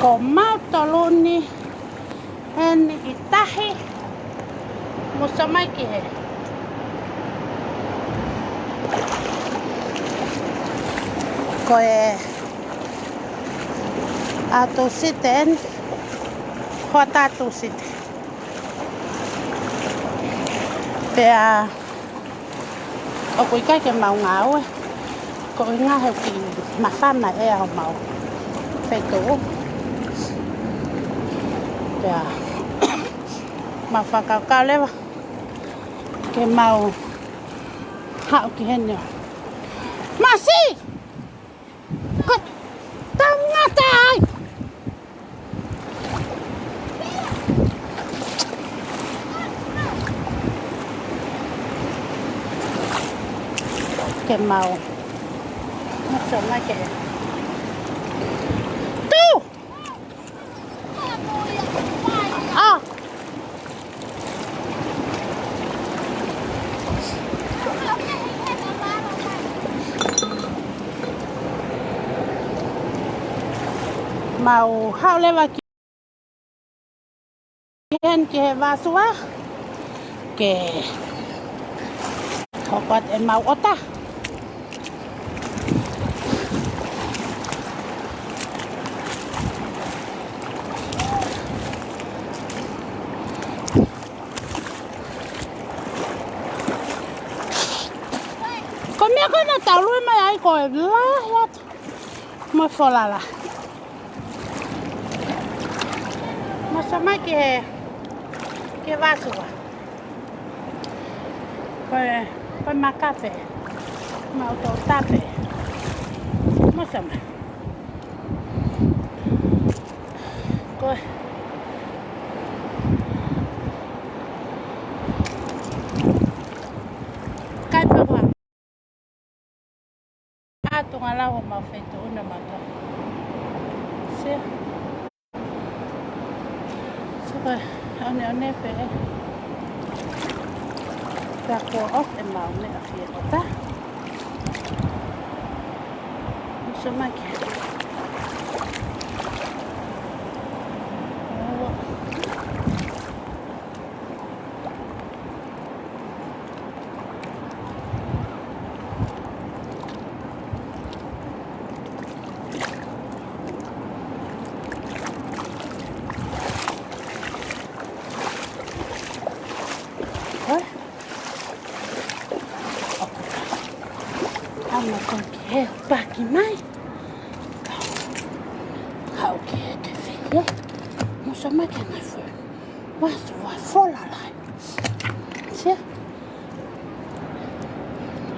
Ko mautoluni hen i tahi musamaki he. Ko e ato site en ho tatu site. Pea o kui kai ke mau ngau e. Ko i ngā heu ki mawhana e au mau. Whetu. Pea ma whakaukau lewa. Ke mau hau ki hene. Masi! Ko tangata ai! Ke mau masa mai ke tu ah mau hau lewa ki hen ke vasua ke hokot e mau ota Mẹ con nó tao luôn mà ai coi lá mà phô là mà sao mai cái vaso coi mà cà phê mà auto tape mà sao mà coi cái bơ hoa tung ala ho ma feito una mata se ane pe ta ko off e mau ne a fia ta so ma ke Amo con que paki mai. Hau ke te fie. Mo sa mai ke mai fu. Wa fola lai. Se.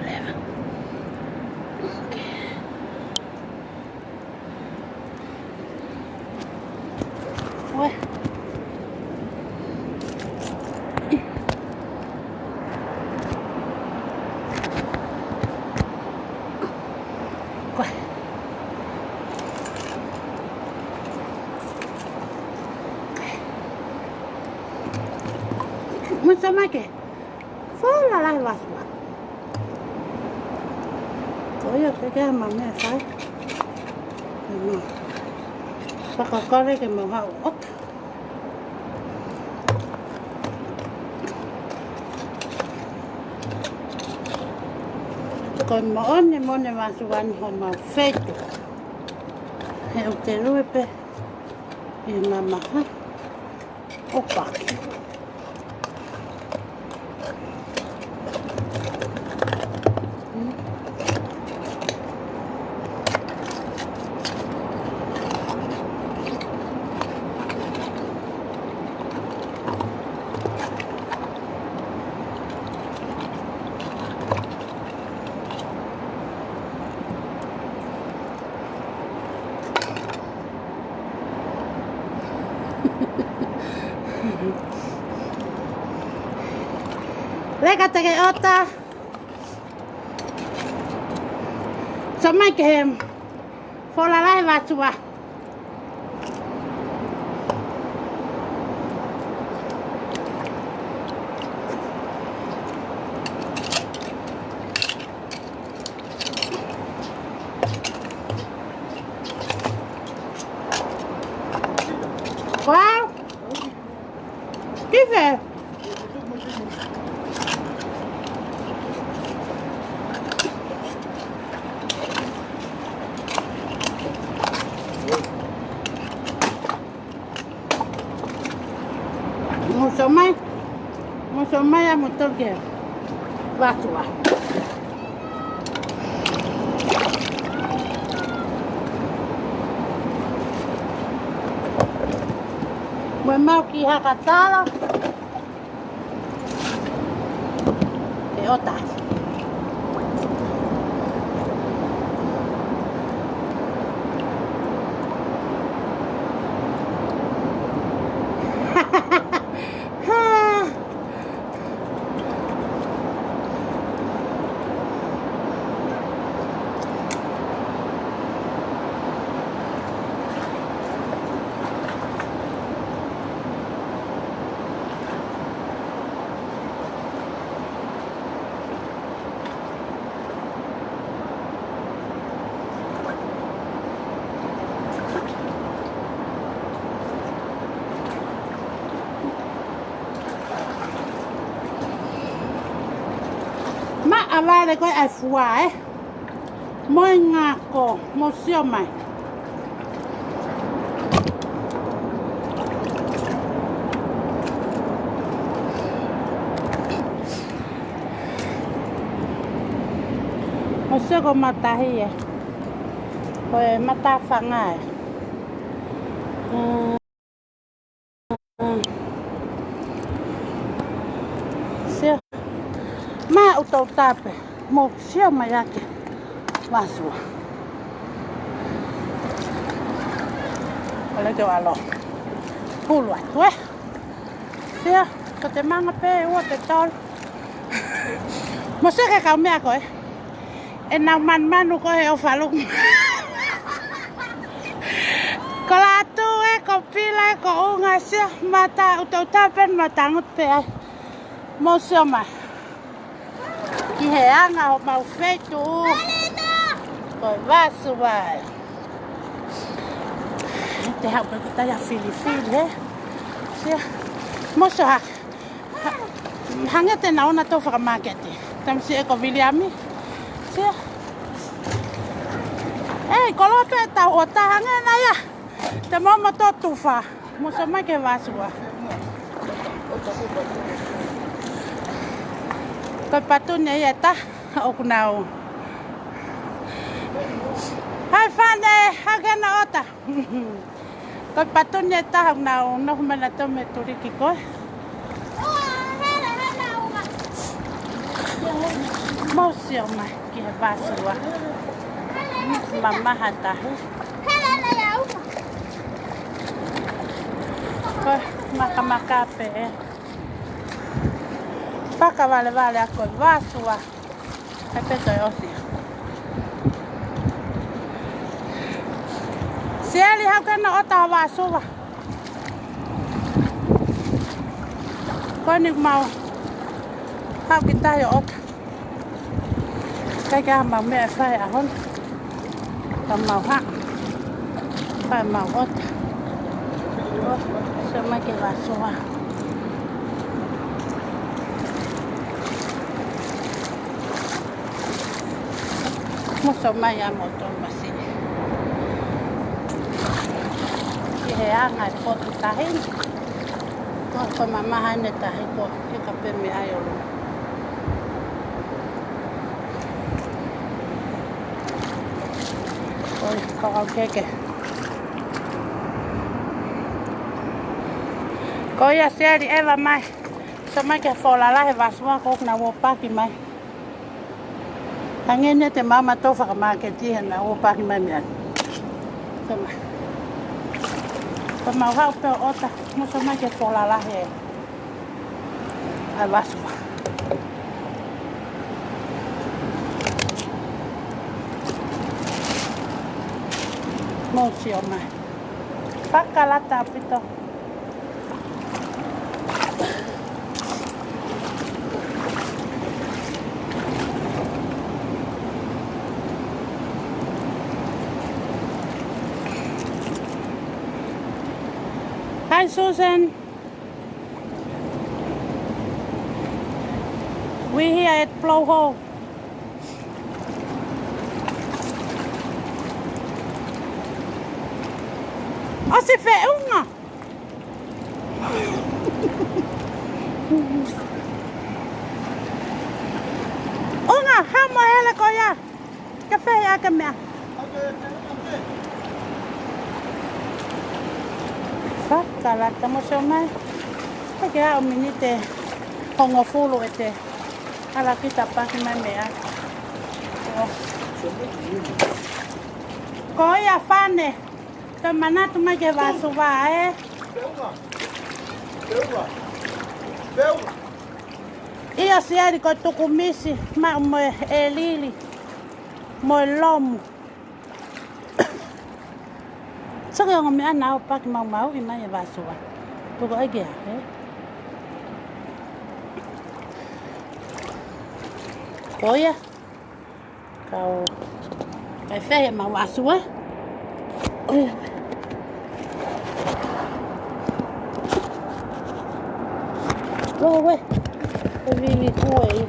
Leva. Okay. Ué. Musta mai ke? Fola lai vasua. Koyo ke mamma sai. No. Saka kare ke mo hau ot. Con mone vasuan ho ma feito. He o te ruepe. E mama ha. Opa. Legate ke ota. Samai ke fola lai vasua. về. Một số mấy một tô kìa. Và chùa. Mới mau kỳ hạ cả ta đó. Để ô tải. Ava de coi ai fuai. Moi ngako, mo sio mai. Mo sio ko matahi e. Ko mata fangai. Sio. Ma auto tape. Mo sio mai yake. Wasua. Olha que eu alo. Pulo atu e. Sio. Ko te manga pe ua te tol. Mo sio ke kau mea koe. E nau manu ko he o whalung. Ko la tu e, ko pila e, ko unga sia. Mata utau tapen matangut pe ai. Mo sio mai. Ki he anga o mau feitu. Ko vasu vai. Te hau pe kita ya fili he. Sia. Mo sio ha. Hanga te nauna tau whakamaketi. Tamsi e ko Williami. Sia. Ei, kolope tau o tahanga na ya. Te mama to tufa. Mo so mai ke vasua. Ko patune ya ta o kunau. Hai fane, hagana ota. Ko patune ta nau no mana to me turiki ko. Mo sio mai ke vasua. Mama hata. Ko maka pe. Paka vale ako vasua. Ai peto osi. Sieli hakana ota vasua. Ko ni mau. Hau kita yo ota. Cái màu mẹ phải à hôn còn màu hạng phải màu ớt sao mai cái vạt xoa một số mai à một tuần mà xí cái hè ăn ngày có tụt tay có mama hai nè tay có cái cà phê mẹ ai rồi con ok kìa có ya xe đi em và mai sao mai cái phò là lại và xóa có nào vô pa kì mai hàng nghe thì mama tôi phải mà cái gì là vô pa kì mai miệng sao mai còn màu hao pe ota nó sao mai cái phò là lại và xóa mau siapa mah? Pakai lata pito. Hi Susan. We here at Blow Hole. Oh, se fe unha. Unha, hamo hele ko ya. Café ya ka mea. Whakalata mo siya mai. Kaya o minite hongo fulu e te. Ala kita paki mai mea. Ko ia whane. Te manatu mai ke vasu wā e. Ia siari ko tuku misi. Ma mo e lili. Mo e lomu. Saka yung mi ana o paki mau i mai e vasu wā. Tuku ege a. Koia. Kau. Kai fehe ma vasu wā. Oia. Ué. Eu vi ele com ele.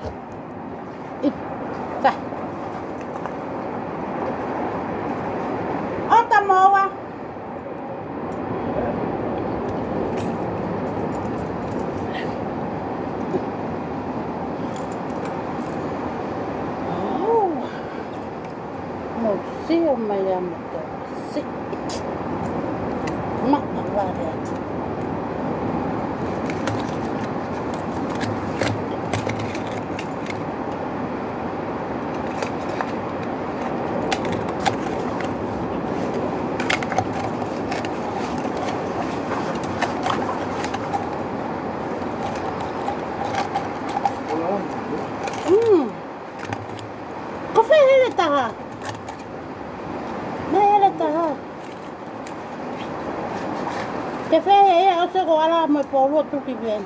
Vai. Ó, tá moa. Mocio mai amo te. Si. Mata varia. Café hele taha. Na hele taha. Café hele o se ko ala mo polo tu ki bien.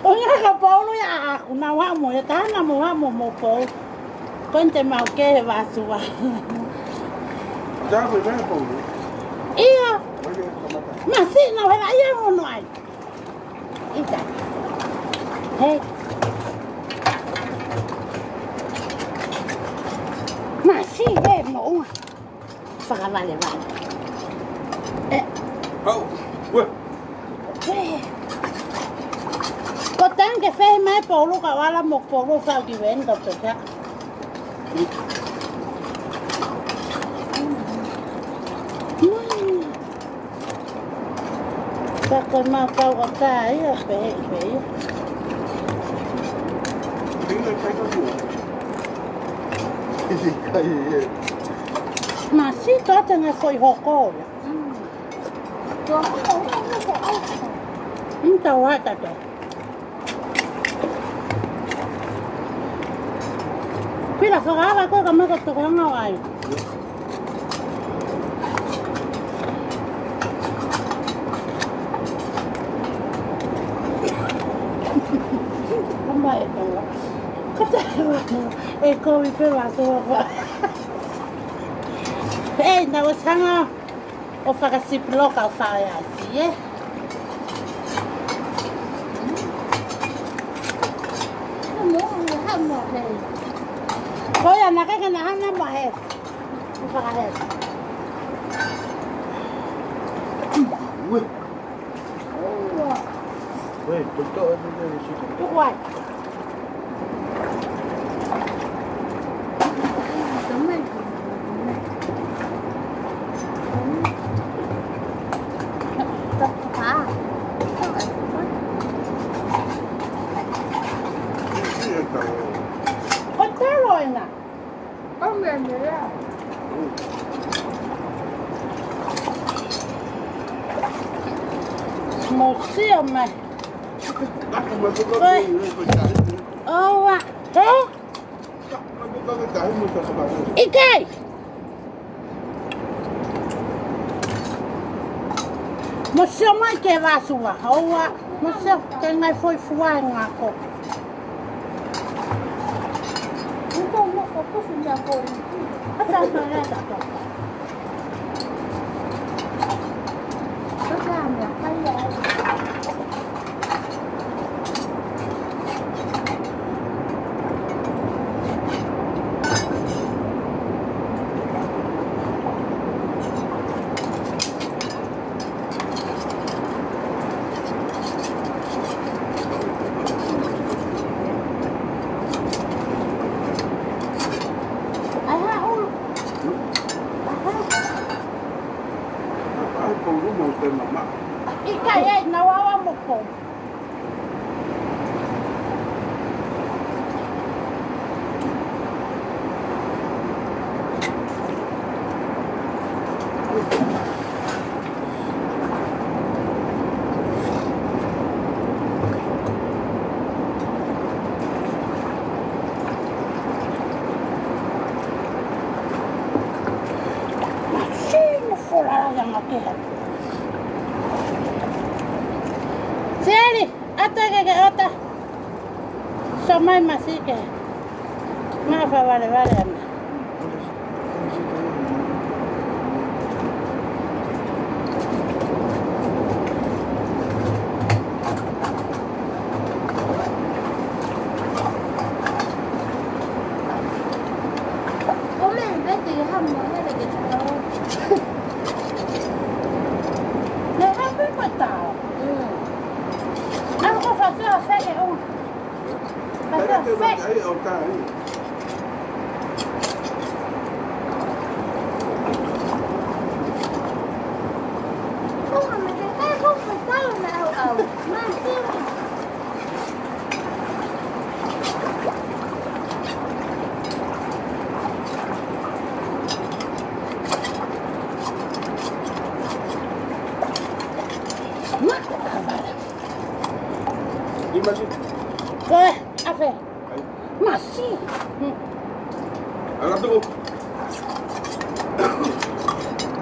Onya ka polo ya na wa mo ya tana mo wa mo polo. Konte ma ke va suwa. Ya fue bien polo. Iya. Masih na wala iya mo no ai. Ita. Hey. Masih mo. Saka vale. Oh, ué. Có tăng cái phê máy bố lúc cả là một bố lúc sao thì bên gặp được ạ. Các con mau cao có cái phê. Mà xí đó chẳng là khôi hộ cô. Tao hả ta rồi. Khi là phá ra có cái mấy cái tụi nó ai. Không phải đâu. Có thể là cô bị phê vào rồi. Ê, nào sang à. O fa ka siplo ka fa ya si e. Ko ya na ka na hana ba he. O fa ka he. Ué. Ué, tô ali nesse. Tu quai. Mocio mai. Oh, Ike. Mocio mai ke va suwa. Oh, mocio ke ngai foi fuwa ngako. Então, não posso me apoiar. Atrás da reta. bầu đúng màu tên mà mắc. Ika ye na wawa mo po. Sino fulara yang aku lihat. Seli, ata que ota. Somai masih ke. Maaf vale. Đấy, ông ta ấy. Không mà cái tay không phải tay mà ẩu mà kêu Đi mà chứ. Ke, apa? Masih. Alam tu.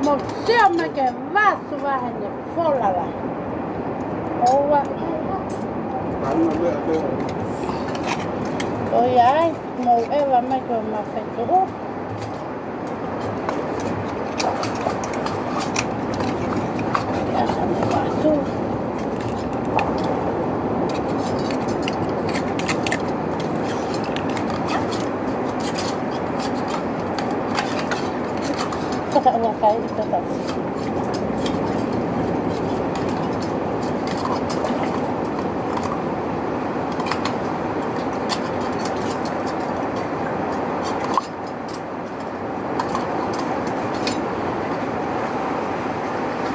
Museo me que va subahnya fola lah. Oh wa. Bán mà bữa bữa. Oh ya, mau Eva me que ma fetu. Ya sampai masuk. Kata uang kain tetap.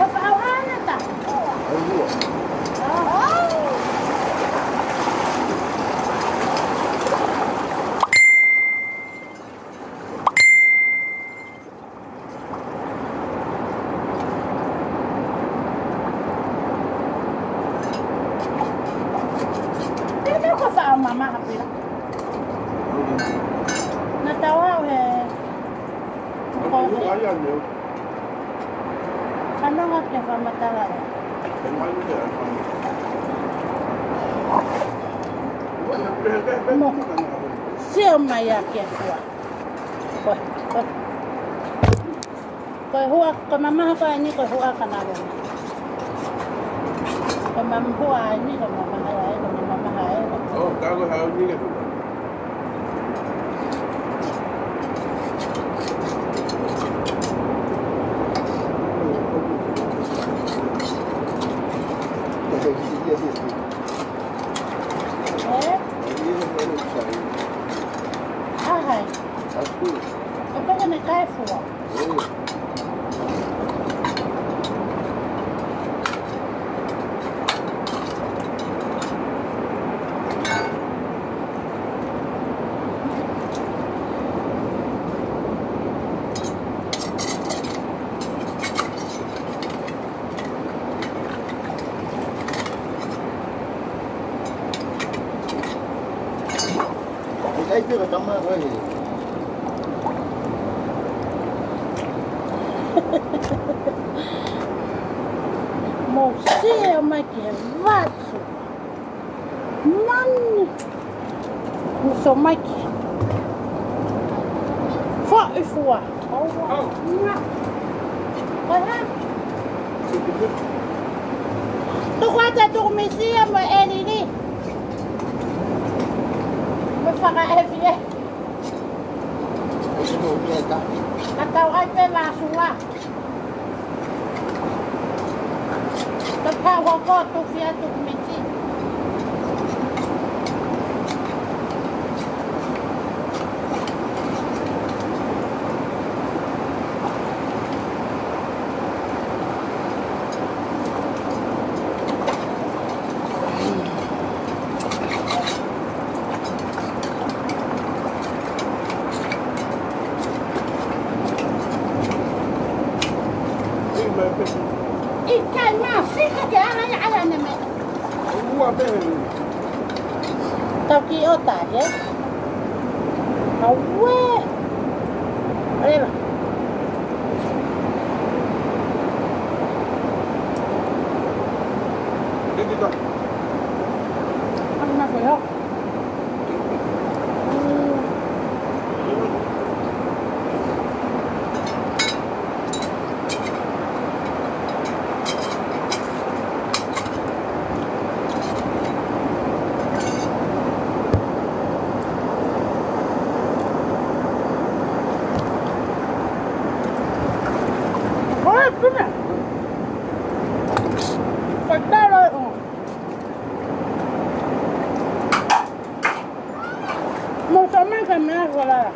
Apa awan tak? Ăn lụa. Ini kau sama mama apa ya? Nak tahu apa? Ông lúc ấy ăn nhiều. Ano nga kaya pamatala? Cái máy nó để ăn. Mo. Sio maya kaya kuha. Koi huwa, koi mama ko ini koi huwa ka na rin. Koi mama huwa ini koi mama hai, koi mama hai. Ồ, tao có hai như cái. Eh? Ah hai. Apa ka na kaya fuwa? Cái chưa có trong đó thôi. Museo me que vaso. Mano. Museo me que. Fua e fua. Oh. Olha. Tu guarda dormir mà ele đi. Mới phạt ai vậy? Cái đồ kia cả. Atau ai pe la suwa. Tu pa wa ko tu fia tu meti. mai pesi. Ikai maa sika ke ala ne me. Ua pe. Tau ki o tae. Aue. Areva. Ke kita. Ang nakuyo. Bener. Pedas lah. Mau sama kan mana sekolah?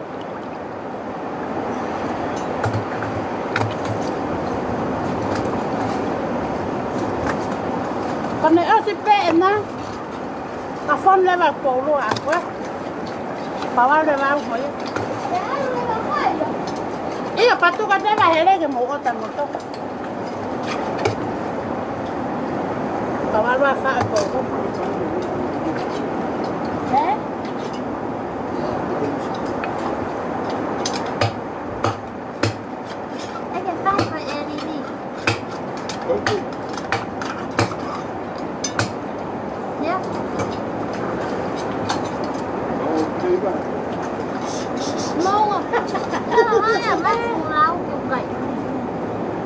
Karena si pena, afam lewat polo aku. Bawa lewat aku ya. Iya, patu kata lah hele ke mau otak motor. Bawa lewat aku.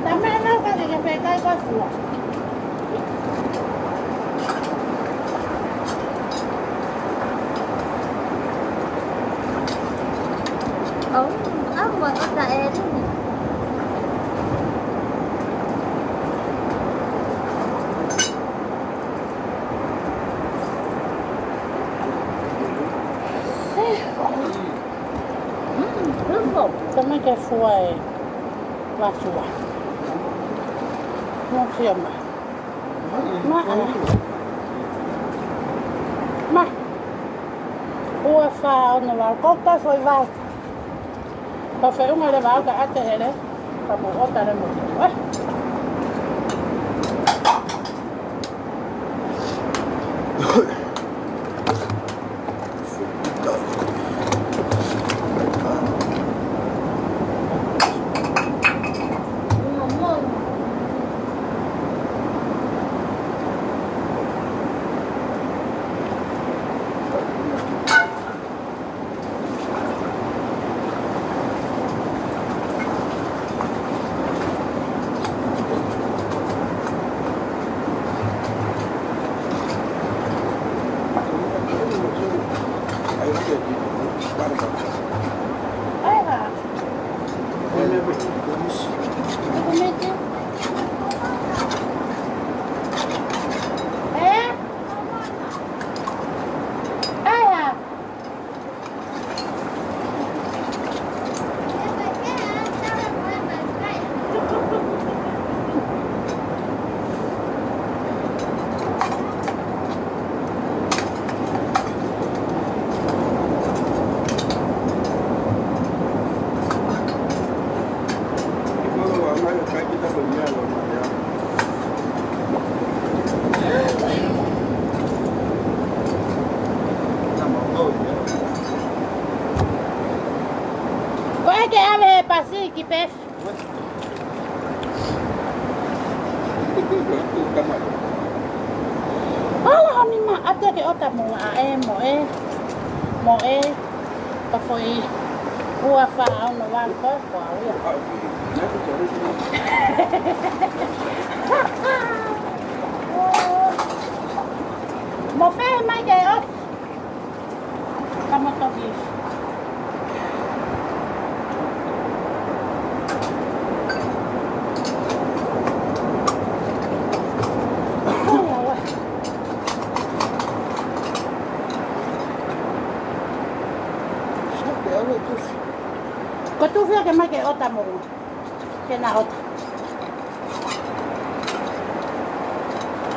También no que se cae con su. Aku buat otak ini. También que fue la suya. No se llama. Mà ua pha nó vào cốt tới phơi vai và phải ông này vào cả thế đấy và một ốp tại đây một quá que ave pasi kipes. Ala mi ma ate ke ota mo mo e pa foi ua fa no van ko ko ya. Mo fe mai ke ot. Kamu to bis. Kau tu feel que mai ke ota mo. Que na ota.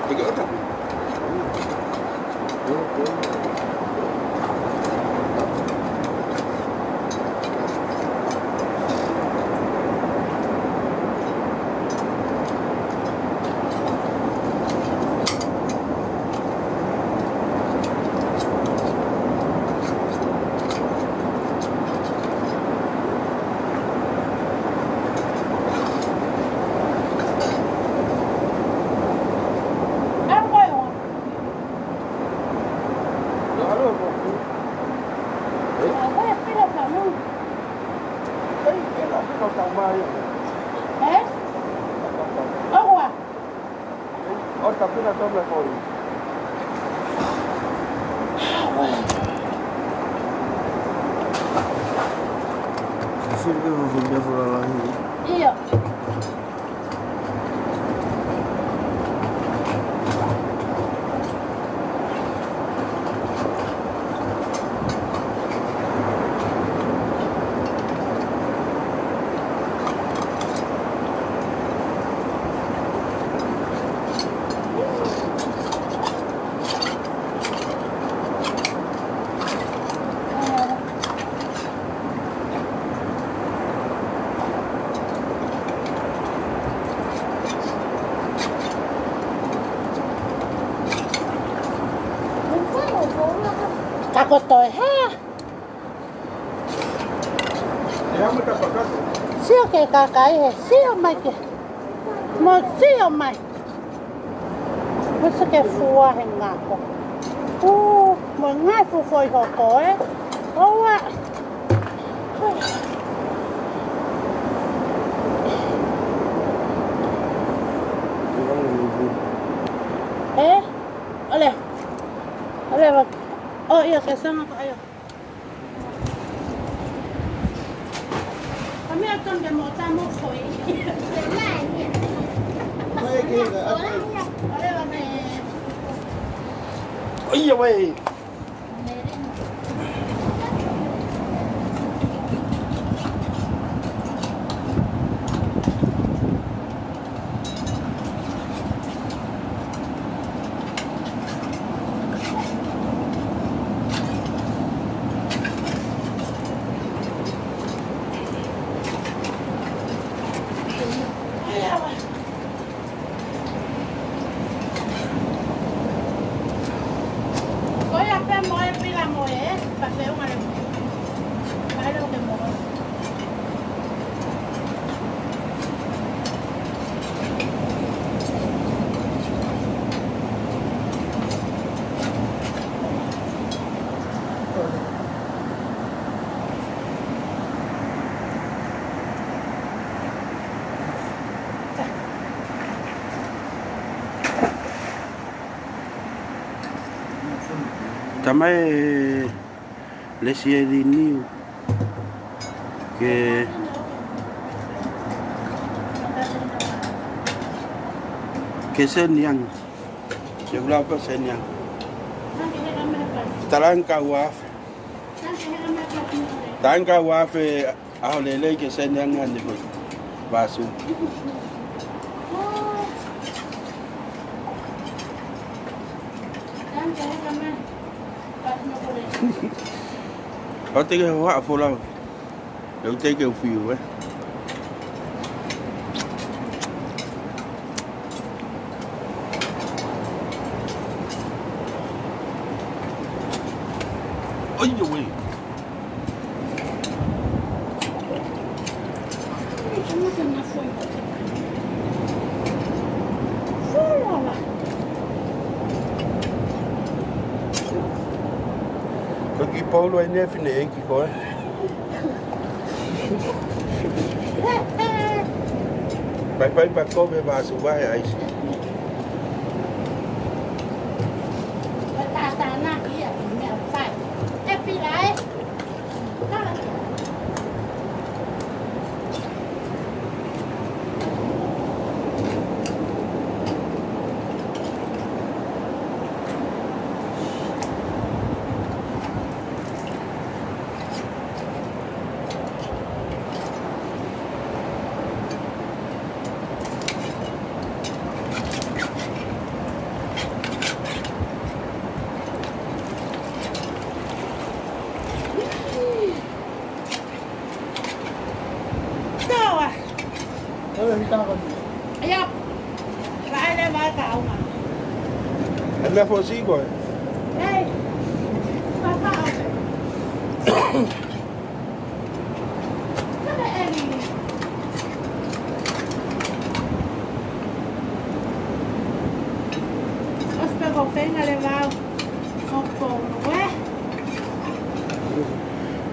Ke ota. Kau tak mai. Eh? Oh, wah. Oh, tapi nak tahu nak kau. Sini mungkinnya pulang lagi. Iya. Takut toh, ha? Dia mesti pakai. Siapa ke kakak eh? Siapa mai ke? Mau siapa mai? Mesti ke fuah yang ngaku. Mau ngaku foi hoko eh? Oh, wah. Eh? Oleh. Oleh, bak. Oh iya, kesana ako. Ayo. Kami akan demota mo koy. Mai ke ke? Oleh, kami. Iya, weh. Koy apa mo pila mo eh? Paseo nga rin. Paano ko mo? Tamai lesia ini ke senyang. Sebelah apa senyang? Tarangka waf. Tarangka waf au lele ke senyang ande ko. Basu. Có tới cái hóa phô lâu được tới kêu phiêu ấy. Ôi dồi cái Paulo aí nem é que coi. Vai para comer vaso vai aí. Ayo. Lại đây ba cậu mà. Anh đã phô xí rồi. Đây. Ba cậu. Cái này em. Os pegou bem a levar o pão, não é?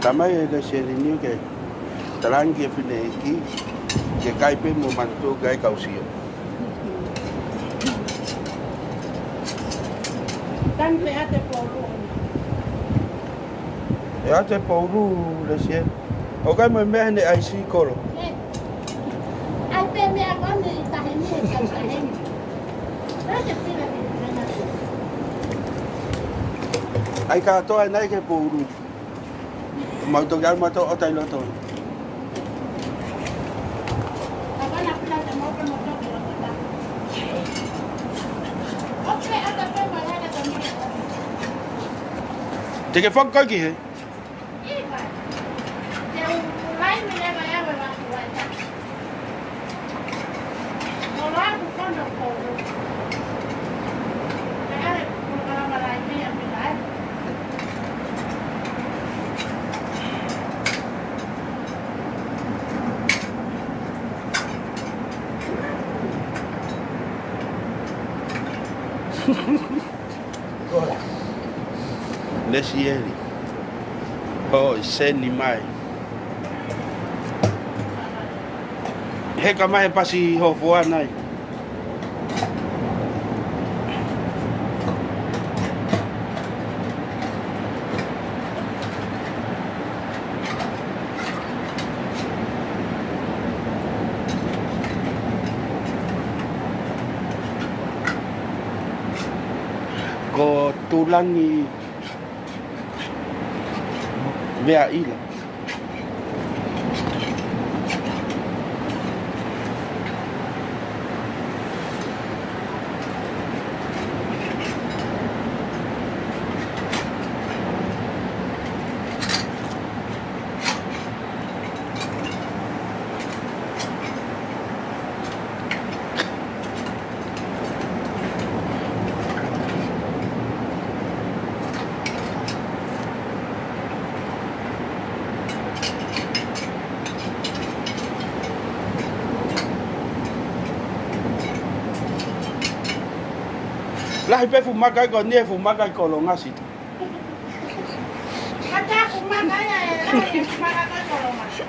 Tamai lesia ini ke. talangi e whine e ki, ke kai pe mo mantu kai kausio. Tang pe ate polu. E a te pauru le sie. O kai mo mea ne ai si koro. Ai pe me agora e tá rendendo, tá rendendo. Não te pira de Ai ka toa nai ke pauru. Mau to gar mau to o tai loto. Agora na fila de moto no toque lo que tá. Ok, ate pe malaya también. Te ke fok kai ki he. Iba. Eu vai me leva a água lá vai. No largo quando eu corro. Pegar por para malaya minha filha. Le sieri. Oh, seni mai. He ka mai pasi ho fua nai. Ko tulangi mea ila. Lahi pe fumaka ko nie fumaka ko lo ngasi. Kata aku makanya ya, makan kalau mas.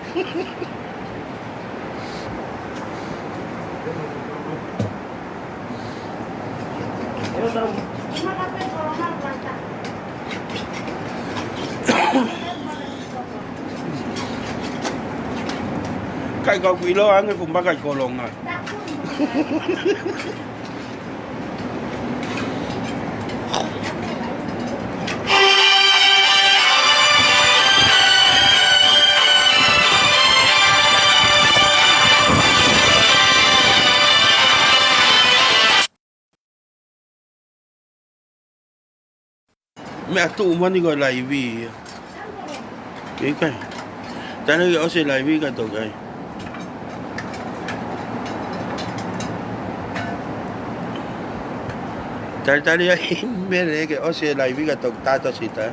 Makan kalau mas kata. Kai ko kwilo ang fumaka ko lo nga. Me atu mani ko live. Kai. Tana ke ose live ka to kai. Tari ai mere ke ose live ka to tata sita.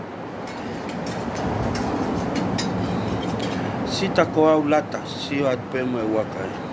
Sita ko au lata, si at pe mo wakai.